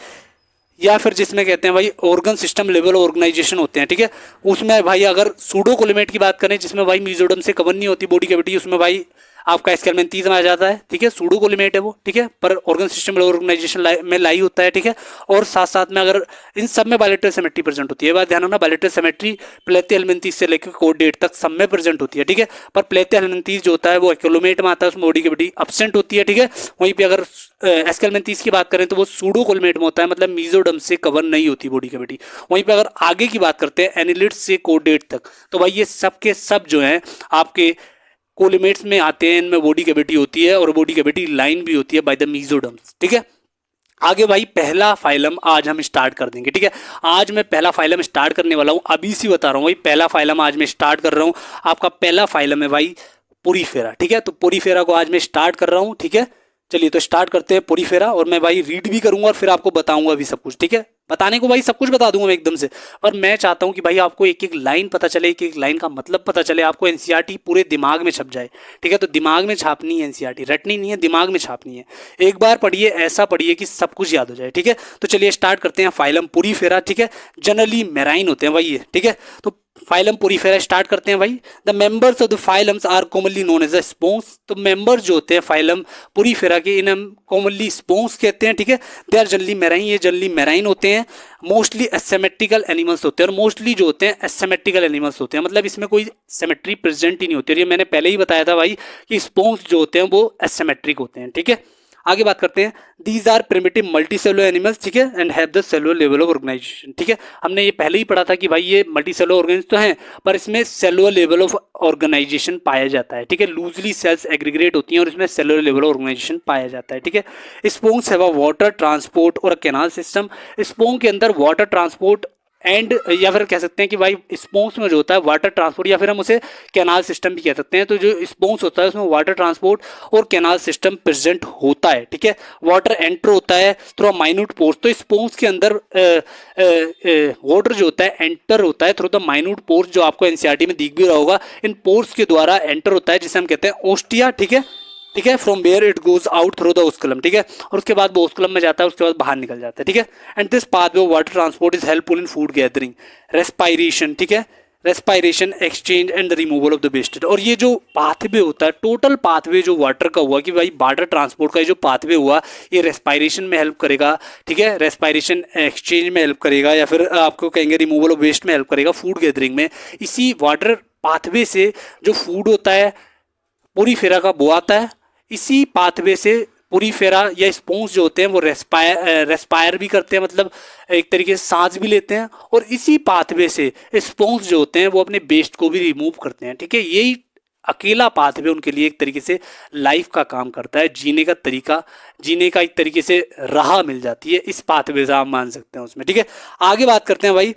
या फिर जिसमें कहते हैं भाई ऑर्गन सिस्टम लेवल ऑर्गेनाइजेशन होते हैं, ठीक है। उसमें भाई अगर सूडोकोलिमेट की बात करें, जिसमें भाई मीजोडम से कवर नहीं होती बॉडी कैविटी, उसमें भाई आपका एस्केलमेंथीज में आ जाता है, ठीक है, सूडोकोलिमेट है वो, ठीक है, पर ऑर्गन सिस्टम ऑर्गेनाइजेशन में लाई होता है, ठीक है। और साथ साथ में अगर इन सब में बायलेटरल सिमेट्री प्रेजेंट होती है, बात ध्यान रखना, बायलेटरल सिमेट्री प्लेथेलमेंथीज से लेकर कोडेट तक सब में प्रेजेंट होती है, ठीक है। पर प्लेथेलमेंथीज जो होता है वो एक्रोलोमेट में आता है, उसमें बॉडी कैविटी एब्सेंट होती है, ठीक है। वहीं पे अगर एस्केलमेंथीज की बात करें तो वो सूडोकोलिमेट में होता है, मतलब मीजोडम से कवर नहीं होती बॉडी कैविटी। वहीं पे अगर आगे की बात करते हैं एनिलिड्स से कोडेट तक, तो भाई ये सब के सब जो है आपके कोलिमेट्स में आते हैं, इनमें बॉडी कैविटी होती है और बॉडी कैविटी लाइन भी होती है बाय द मीजोडम्स, ठीक है। आगे भाई पहला फाइलम आज हम स्टार्ट कर देंगे, ठीक है। आज मैं पहला फाइलम स्टार्ट करने वाला हूँ, अभी सी बता रहा हूँ भाई, पहला फाइलम आज मैं स्टार्ट कर रहा हूँ। आपका पहला फाइलम है भाई पोरीफेरा, ठीक है। तो पोरीफेरा को आज मैं स्टार्ट कर रहा हूँ, ठीक है। चलिए तो स्टार्ट करते हैं पोरीफेरा, और मैं भाई रीड भी करूंगा और फिर आपको बताऊंगा अभी सब कुछ, ठीक है। बताने को भाई सब कुछ बता दूंगा मैं एकदम से, पर मैं चाहता हूं कि भाई आपको एक एक लाइन पता चले, एक एक लाइन का मतलब पता चले, आपको एनसीईआरटी पूरे दिमाग में छप जाए, ठीक है। तो दिमाग में छापनी है एनसीईआरटी, रटनी नहीं है, दिमाग में छापनी है। एक बार पढ़िए, ऐसा पढ़िए कि सब कुछ याद हो जाए, ठीक है। तो चलिए स्टार्ट करते हैं फाइलम पोरीफेरा, ठीक है। जनरली मेराइन होते हैं भाई ये, ठीक है। तो फाइलम पोरीफेरा स्टार्ट करते हैं भाई। The members of the phylums are commonly known as the sponges. तो मेंबर्स जो होते हैं फाइलम पोरीफेरा के, इन्हें हम कॉमनली स्पोंग्स कहते हैं, ठीक है। दे आर जनरली मेराइन, ये जनरली मेराइन होते हैं। मोस्टली एसेमेट्रिकल एनिमल्स होते हैं, और मोस्टली जो होते हैं एसेमेट्रिकल एनिमल्स होते हैं, मतलब इसमें कोई सिमेट्री प्रेजेंट ही नहीं होती है। ये मैंने पहले ही बताया था भाई कि स्पोंग्स जो होते हैं वो एसेमेट्रिक होते हैं, ठीक है। आगे बात करते हैं, these are primitive multi cellular animals, ठीक है, and have the cellular level of organisation, ठीक है। हमने ये पहले ही पढ़ा था कि भाई ये मल्टी सेलुलर ऑर्गेनिज्म तो हैं, पर इसमें सेलुलर लेवल ऑफ ऑर्गेनाइजेशन पाया जाता है, ठीक है। लूजली सेल्स एग्रीगेट होती हैं और इसमें सेलुलर लेवल ऑर्गेनाइजेशन पाया जाता है, ठीक है। स्पोंग्स हैव अ वाटर ट्रांसपोर्ट और कैनाल सिस्टम। स्पोंग के अंदर वाटर ट्रांसपोर्ट एंड या फिर कह सकते हैं कि भाई स्पोंग्स में जो होता है वाटर ट्रांसपोर्ट, या फिर हम उसे कैनाल सिस्टम भी कह सकते हैं। तो जो स्पोंग्स होता है उसमें वाटर ट्रांसपोर्ट और कैनाल सिस्टम प्रेजेंट होता है, ठीक है। वाटर एंटर होता है थ्रू माइन्यूट पोर्स, तो स्पोंग्स के अंदर वाटर जो होता है एंटर होता है थ्रू द माइन्यूट पोर्स, जो आपको एनसीईआरटी में दिख भी रहा होगा। इन पोर्स के द्वारा एंटर होता है जिसे हम कहते हैं ओस्टिया, ठीक है, ठीक है। From where it goes out through the osculum, ठीक है, और उसके बाद वो ओस्कुलम में जाता है, उसके बाद बाहर निकल जाता है, ठीक है। And this pathway of water transport is helpful in food gathering, respiration, ठीक है, respiration, exchange and the removal of the waste. और ये जो पाथवे होता है, टोटल पाथवे जो वाटर का हुआ कि भाई वाटर ट्रांसपोर्ट का जो पाथवे हुआ, ये रेस्पायरेशन में हेल्प करेगा, ठीक है, रेस्पायरेशन एक्सचेंज में हेल्प करेगा, या फिर आपको कहेंगे रिमूवल ऑफ वेस्ट में हेल्प करेगा, फूड गैदरिंग में। इसी वाटर पाथवे से जो फूड होता है पोरीफेरा का वो आता है, इसी पाथवे से पोरीफेरा या स्पोंज जो होते हैं वो रेस्पायर भी करते हैं, मतलब एक तरीके से सांस भी लेते हैं, और इसी पाथवे से स्पोंज जो होते हैं वो अपने वेस्ट को भी रिमूव करते हैं, ठीक है। यही अकेला पाथवे उनके लिए एक तरीके से लाइफ का काम करता है, जीने का तरीका, जीने का एक तरीके से राह मिल जाती है इस पाथवे से, आप मान सकते हैं उसमें, ठीक है। आगे बात करते हैं भाई,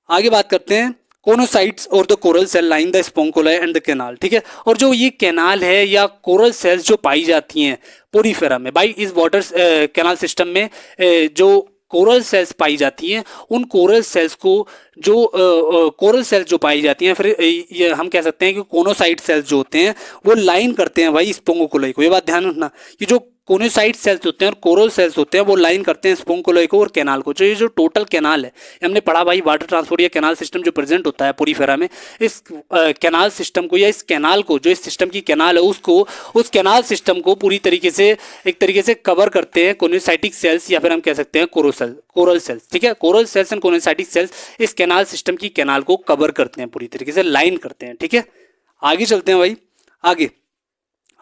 आगे बात करते हैं कोनोसाइट्स और the collar cell line the spongocoel and the canal, ठीक है। और जो ये कैनाल है या कोरल सेल्स जो पाई जाती हैं पोरीफेरा में, भाई इस वाटर कैनाल सिस्टम में जो कोरल सेल्स पाई जाती हैं, उन कोरल सेल्स को जो कोरल सेल्स जो पाई जाती हैं, फिर ये हम कह सकते हैं कि कोनोसाइट सेल्स जो होते हैं वो लाइन करते हैं भाई स्पोंगोकोलाई को। ये बात ध्यान रखना कि जो कोनोसाइट सेल्स होते हैं और कोरल सेल्स होते हैं वो लाइन करते हैं स्पोंगोकोलाई को और कैनाल को। जो ये जो टोटल कैनाल है, हमने पढ़ा भाई वाटर ट्रांसपोर्ट या कैनाल सिस्टम जो प्रेजेंट होता है पोरीफेरा में, इस कैनाल सिस्टम को या इस कैनाल को, जो इस सिस्टम की कैनाल है उसको, उस कैनाल सिस्टम को पूरी तरीके से एक तरीके से कवर करते हैं कोनोसाइटिक सेल्स, या फिर हम कह सकते हैं कोरल सेल्स, ठीक है। कोरल सेल्स एंड कोनोसाइटिक सेल्स इस कैनाल सिस्टम की कैनाल को कवर करते हैं, पूरी तरीके से लाइन करते हैं, ठीक है। आगे चलते हैं भाई,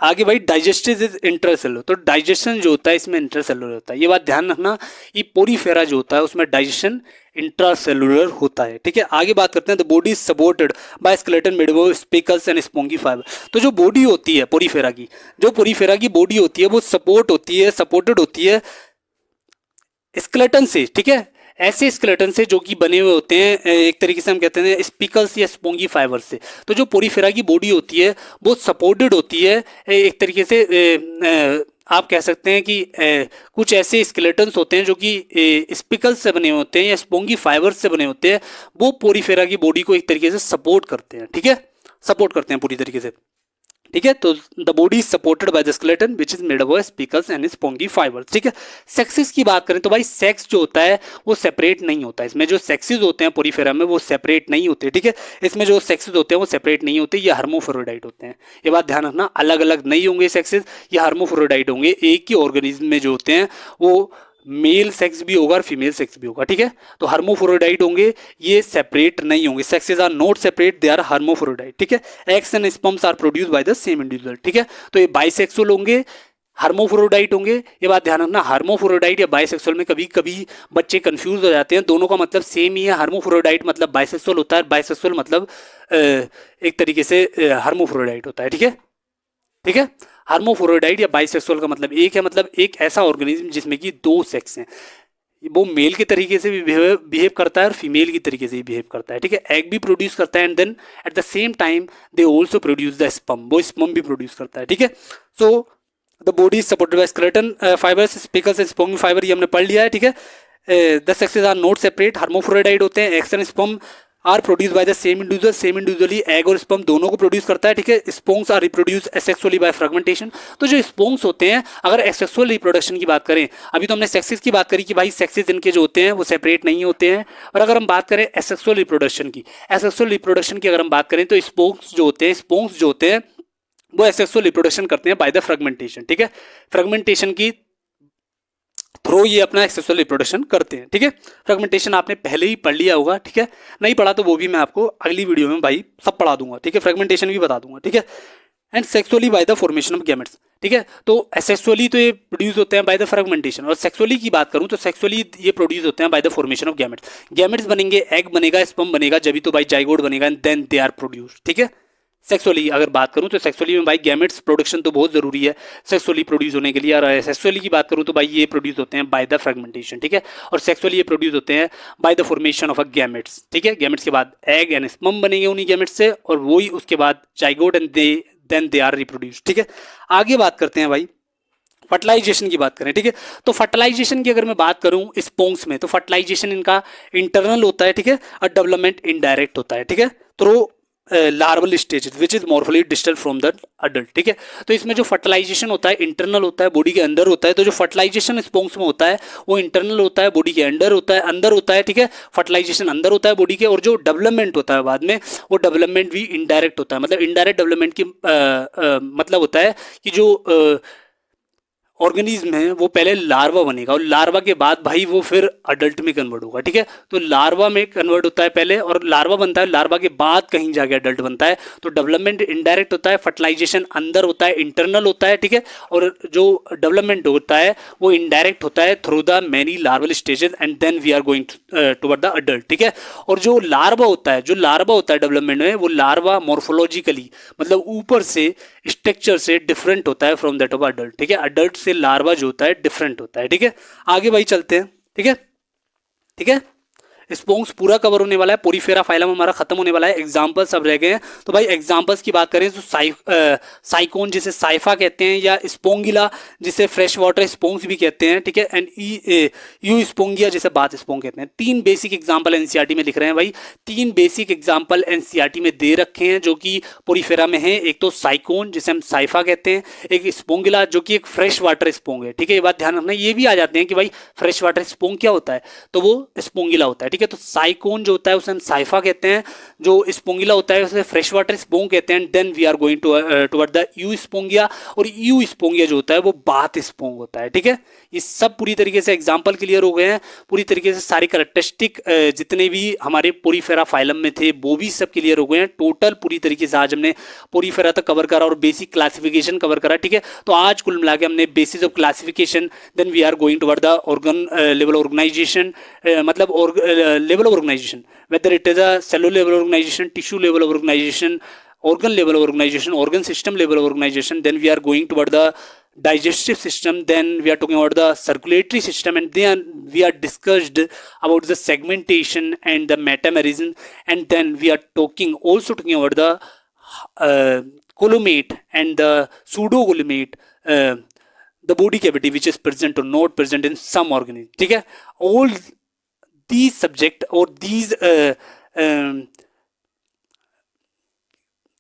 आगे भाई डाइजेस्टिव इज इंट्रासेलुलर, तो डाइजेशन जो होता है इसमें इंट्रासेलुलर होता है। ये बात ध्यान रखना, ये पोरीफेरा जो होता है उसमें डाइजेशन इंट्रासेलुलर होता है, ठीक है। आगे बात करते हैं the body is supported by skeleton made of spicules and spongy fibre. तो जो बॉडी होती है पोरीफेरा की, जो पोरीफेरा की बॉडी होती है वो सपोर्टेड होती है स्केलेटन से, ठीक है, ऐसे स्केलेटन से जो कि बने हुए होते हैं एक तरीके से हम कहते हैं स्पिकल्स या स्पोंगी फाइबर से। तो जो पोरीफेरा की बॉडी होती है वो सपोर्टेड होती है एक तरीके से, आप कह सकते हैं कि कुछ ऐसे स्केलेटन्स होते हैं जो कि स्पिकल्स से बने होते हैं या स्पोंगी फाइबर से बने होते हैं, वो पोरीफेरा की बॉडी को एक तरीके से सपोर्ट करते हैं, ठीक है, सपोर्ट करते हैं पूरी तरीके से, ठीक है। तो the body is supported by the skeleton which is made of spicules and spongy fibres, ठीक है। सेक्सेस की बात करें तो भाई सेक्स जो होता है वो सेपरेट नहीं होता है, इसमें जो सेक्सेस होते हैं पोरीफेरा में वो सेपरेट नहीं होते, ठीक है। इसमें जो सेक्सेस होते हैं वो सेपरेट नहीं होते, ये हर्मोफ्रोडाइट होते हैं। ये बात ध्यान रखना, अलग अलग नहीं होंगे सेक्सेस, ये हर्मोफ्रोडाइट होंगे। एक ही ऑर्गेनिज्म में जो होते हैं वो मेल सेक्स भी होगा और फीमेल सेक्स भी होगा, ठीक है। तो हर्मोफ्रोडाइट होंगे, ये सेपरेट नहीं होंगे, sexes are not separate, they are hermaphrodite, ठीक है। Eggs and sperms are produce by the same individual, ठीक है। तो ये बाइसेक्सुअल होंगे, हर्मोफ्रोडाइट होंगे। ये बात ध्यान रखना, हार्मोफ्रोडाइट या बाइसेक्सुअल में कभी कभी बच्चे कंफ्यूज हो जाते हैं, दोनों का मतलब सेम ही है। हार्मोफ्रोडाइट मतलब बाइसेक्सुअल होता है, बाइसेक्सुअल मतलब एक तरीके से हार्मोफ्रोडाइट होता है, ठीक है, ठीक है। हार्मोफ्रोडाइट या बाइसेक्सुअल का मतलब एक है, मतलब एक ऐसा ऑर्गेनिज्म जिसमें कि दो सेक्स हैं, वो मेल के तरीके से भी बिहेव करता है और फीमेल की तरीके से भी बिहेव करता है, ठीक है। एग भी प्रोड्यूस करता है and then at the same time they also produce the sperm, वो स्पर्म भी प्रोड्यूस करता है, ठीक है। So the body is supported by skeleton fibres, spicules and spongy fibre, ये हमने पढ़ लिया है, ठीक है। The sexes are not separate, hermaphrodite होते हैं, eggs and sperm are produce by the same individual, same individually egg और स्पर्म दोनों को प्रोड्यूस करता है, ठीक है। Sponges are reproduce asexually by fragmentation. तो जो स्पोंग्स होते हैं, अगर एसेक्सुअल रिप्रोडक्शन की बात करें, अभी तो हमने सेक्सेस की बात करी कि भाई सेक्सेस इनके जो होते हैं वो सेपरेट नहीं होते हैं, और अगर हम बात करें एसेक्सुअल रिप्रोडक्शन की अगर हम बात करें तो स्पोंग्स जो होते हैं वो एसेक्सुअल रिप्रोडक्शन करते हैं बाय द फ्रेगमेंटेशन, ठीक है। फ्रेगमेंटेशन की थ्रू ये अपना एक्सेक्सुअल रिप्रोडक्शन करते हैं, ठीक है। फ्रेगमेंटेशन आपने पहले ही पढ़ लिया होगा, ठीक है, नहीं पढ़ा तो वो भी मैं आपको अगली वीडियो में भाई सब पढ़ा दूंगा, ठीक है। फ्रेगमेंटेशन भी बता दूंगा, ठीक है। And sexually by the formation of gametes, ठीक है। तो एसेक्सुअली तो ये प्रोड्यूस होते हैं बाय द फ्रेगमेंटेशन, और सेक्सुअली की बात करूं तो सेक्सुअली ये प्रोड्यूस होते हैं by the formation of gametes. Gametes बनेंगे, एग बनेगा, स्पर्म बनेगा, जब भी तो भाई जाइगोट बनेगा and then they are produce. ठीक है। सेक्सुअली अगर बात करूं तो सेक्सुअली में भाई गैमेट्स प्रोडक्शन तो बहुत जरूरी है सेक्सुअली प्रोड्यूस होने के लिए, और सेक्सुअली की बात करूं तो भाई ये प्रोड्यूस होते हैं बाय द फ्रेगमेंटेशन। ठीक है। और सेक्सुअली ये प्रोड्यूस होते हैं by the formation of a gametes. ठीक है। गैमेट्स के बाद एग एंड स्पर्म बनेंगे उन्हीं गैमेट्स से, और वही उसके बाद zygote and then they are reproduce. ठीक है। आगे बात करते हैं भाई फर्टिलाइजेशन की बात करें। ठीक है। तो फर्टिलाइजेशन की अगर मैं बात करूं स्पोंग्स में, तो फर्टिलाइजेशन इनका इंटरनल होता है। ठीक है। और डेवलपमेंट इनडायरेक्ट होता है। ठीक है। तो larval stage which is morphologically distinct from the adult. ठीक है। तो इसमें जो फर्टिलाइजेशन होता है इंटरनल होता है, बॉडी के अंदर होता है। तो जो फर्टिलाइजेशन स्पोंग्स में होता है वो इंटरनल होता है, बॉडी के अंदर होता है। ठीक है। फर्टिलाइजेशन अंदर होता है बॉडी के, और जो डेवलपमेंट होता है बाद में वो डेवलपमेंट भी इनडायरेक्ट होता है। मतलब इनडायरेक्ट डेवलपमेंट की मतलब होता है कि जो ऑर्गेनिज्म है वो पहले लार्वा बनेगा, और लार्वा के बाद भाई वो फिर अडल्ट में कन्वर्ट होगा। ठीक है। तो लार्वा में कन्वर्ट होता है पहले, और लार्वा बनता है, लार्वा के बाद कहीं जाके अडल्ट बनता है। तो डेवलपमेंट इनडायरेक्ट होता है, फर्टिलाइजेशन अंदर होता है, इंटरनल होता है। ठीक है। और जो डेवलपमेंट होता है वो इनडायरेक्ट होता है through the many larval stages and then we are going toward the adult. ठीक है। और जो लार्वा होता है डेवलपमेंट में, वो लार्वा मॉर्फोलॉजिकली मतलब ऊपर से स्ट्रक्चर से डिफरेंट होता है फ्रॉम दैट ऑफ अडल्ट। ठीक है। अडल्ट से लार्वा जो होता है डिफरेंट होता है। ठीक है। आगे भाई चलते हैं। ठीक है। ठीक है। स्पोंग्स पूरा कवर होने वाला है, पोरीफेरा फाइलम हमारा खत्म होने वाला है, एग्जांपल्स अब रह गए हैं। तो भाई एग्जांपल्स की बात करें तो साइकोन जिसे साइफा कहते हैं, या स्पोंगिला जिसे फ्रेश वाटर स्पोंग्स भी कहते हैं। ठीक है। एंड यू स्पोंगिया जिसे बाथ स्पोंग कहते हैं। तीन बेसिक एग्जांपल एनसीईआरटी में लिख रहे हैं भाई, तीन बेसिक एग्जांपल एनसीईआरटी में दे रखे हैं जो कि पोरीफेरा में है। एक तो साइकोन जिसे हम साइफा कहते हैं, एक स्पोंगिला जो कि एक फ्रेश वाटर स्पोंग है। ठीक है। ये बात ध्यान रखना, ये भी आ जाते हैं कि भाई फ्रेश वाटर स्पोंग क्या होता है, तो वो स्पोंगिला होता है। ठीक है। तो साइकोन जो होता है उसे हम साइफा कहते हैं, जो स्पोंगिला होता है उसे फ्रेश वाटर स्पोंग कहते हैं। Then we are going toward the Euspongia, और यू स्पोंगिया जो होता है वो बाथ स्पोंग होता है। ठीक है। ये सब पूरी तरीके से एग्जांपल क्लियर हो गए हैं, पूरी तरीके से सारी कैरेक्टरिस्टिक जितने भी हमारे पोरीफेरा फाइलम में थे वो भी सब क्लियर हो गए हैं। टोटल पूरी तरीके से आज हमने पोरीफेरा तक कवर करा और बेसिक क्लासिफिकेशन कवर करा। ठीक है। तो आज कुल मिला के हमने basis of classification, then we are going toward the organ level organisation, मतलब level of organization, whether it is a cellular level organization, tissue level of organization, organ level of organization, organ system level of organization. Then we are going toward the digestive system, then we are talking about the circulatory system, and then we are discussed about the segmentation and the metamerism, and then we are also talking about the columate and the pseudocolumate, the body cavity which is present or not present in some organism. ठीक है। all these subject or these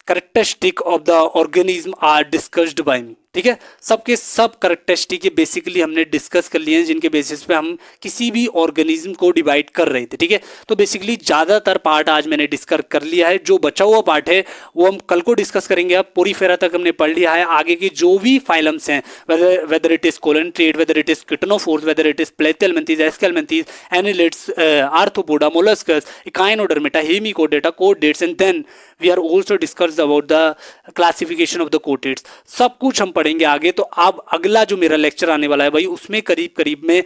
characteristic of the organism are discussed by me. ठीक है। सबके सब characteristic basically हमने discuss कर लिए हैं, जिनके बेसिस पे हम किसी भी ऑर्गेनिज्म को डिवाइड कर रहे थे। ठीक है। तो बेसिकली ज़्यादातर पार्ट आज मैंने डिस्कस कर लिया है, जो बचा हुआ पार्ट है वो हम कल को डिस्कस करेंगे। अब पोरीफेरा तक हमने पढ़ लिया है, आगे की जो भी फाइलम्स हैं, whether it is coelenterate, whether it is ctenophores, whether it is platyhelminthes, aschelminthes, annelids, arthropoda, molluscs, echinodermata, hemichordata, chordates, and then we are also discuss about the classification of the chordates. सब कुछ हम पढ़ेंगे आगे। तो अब अगला जो मेरा लेक्चर आने वाला है भाई, उसमें करीब करीब में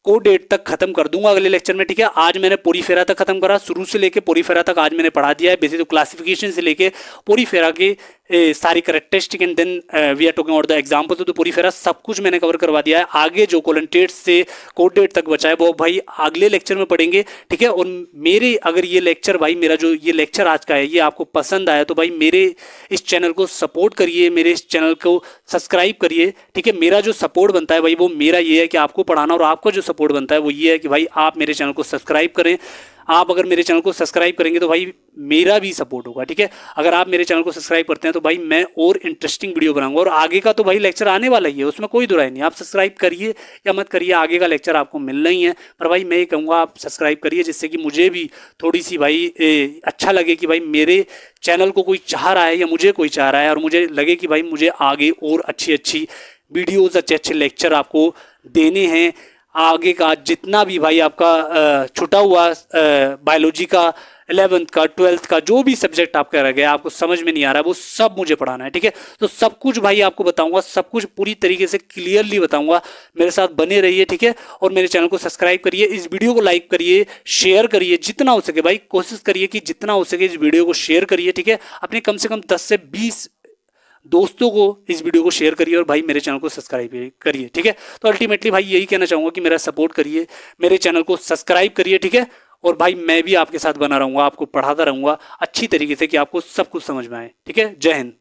कोडेट तक खत्म कर दूंगा अगले लेक्चर में। ठीक है। आज मैंने पोरीफेरा तक खत्म करा, शुरू से लेके पोरीफेरा तक आज मैंने पढ़ा दिया है, बेसिक क्लासिफिकेशन से लेके पोरीफेरा के सारी characteristic, and then we are talking about the examples of the Porifera. सब कुछ मैंने कवर करवा दिया है। आगे जो कोलेंटेट से कोडेट तक बचा है वो भाई अगले लेक्चर में पढ़ेंगे। ठीक है। और मेरे अगर ये लेक्चर भाई, मेरा जो ये लेक्चर आज का है ये आपको पसंद आया तो भाई मेरे इस चैनल को सपोर्ट करिए, मेरे इस चैनल को सब्सक्राइब करिए। ठीक है। मेरा जो सपोर्ट बनता है भाई वो मेरा ये है कि आपको पढ़ाना, और आपका जो सपोर्ट बनता है वो ये है कि भाई आप मेरे चैनल को सब्सक्राइब करें। आप अगर मेरे चैनल को सब्सक्राइब करेंगे तो भाई मेरा भी सपोर्ट होगा। ठीक है। अगर आप मेरे चैनल को सब्सक्राइब करते हैं तो भाई मैं और इंटरेस्टिंग वीडियो बनाऊंगा, और आगे का तो भाई लेक्चर आने वाला ही है, उसमें कोई दुराई नहीं। आप सब्सक्राइब करिए या मत करिए, आगे का लेक्चर आपको मिलना ही है। पर भाई मैं ये कहूँगा आप सब्सक्राइब करिए, जिससे कि मुझे भी थोड़ी सी भाई अच्छा लगे कि भाई मेरे चैनल को कोई चाह रहा है या मुझे कोई चाह रहा है, और मुझे लगे कि भाई मुझे आगे और अच्छी अच्छी वीडियोज़, अच्छे अच्छे लेक्चर आपको देने हैं। आगे का जितना भी भाई आपका छुटा हुआ बायोलॉजी का 11th का 12th का जो भी सब्जेक्ट आपका रह गया, आपको समझ में नहीं आ रहा है, वो सब मुझे पढ़ाना है, ठीक है। तो सब कुछ भाई आपको बताऊंगा, सब कुछ पूरी तरीके से क्लियरली बताऊंगा। मेरे साथ बने रहिए, ठीक है। और मेरे चैनल को सब्सक्राइब करिए, इस वीडियो को लाइक करिए, शेयर करिए जितना हो सके भाई, कोशिश करिए कि जितना हो सके इस वीडियो को शेयर करिए, ठीक है। अपने कम से कम 10 से 20 दोस्तों को इस वीडियो को शेयर करिए और भाई मेरे चैनल को सब्सक्राइब करिए, ठीक है। तो अल्टीमेटली भाई यही कहना चाहूंगा कि मेरा सपोर्ट करिए, मेरे चैनल को सब्सक्राइब करिए, ठीक है। और भाई मैं भी आपके साथ बना रहूंगा, आपको पढ़ाता रहूंगा अच्छी तरीके से कि आपको सब कुछ समझ में आए, ठीक है। जय हिंद।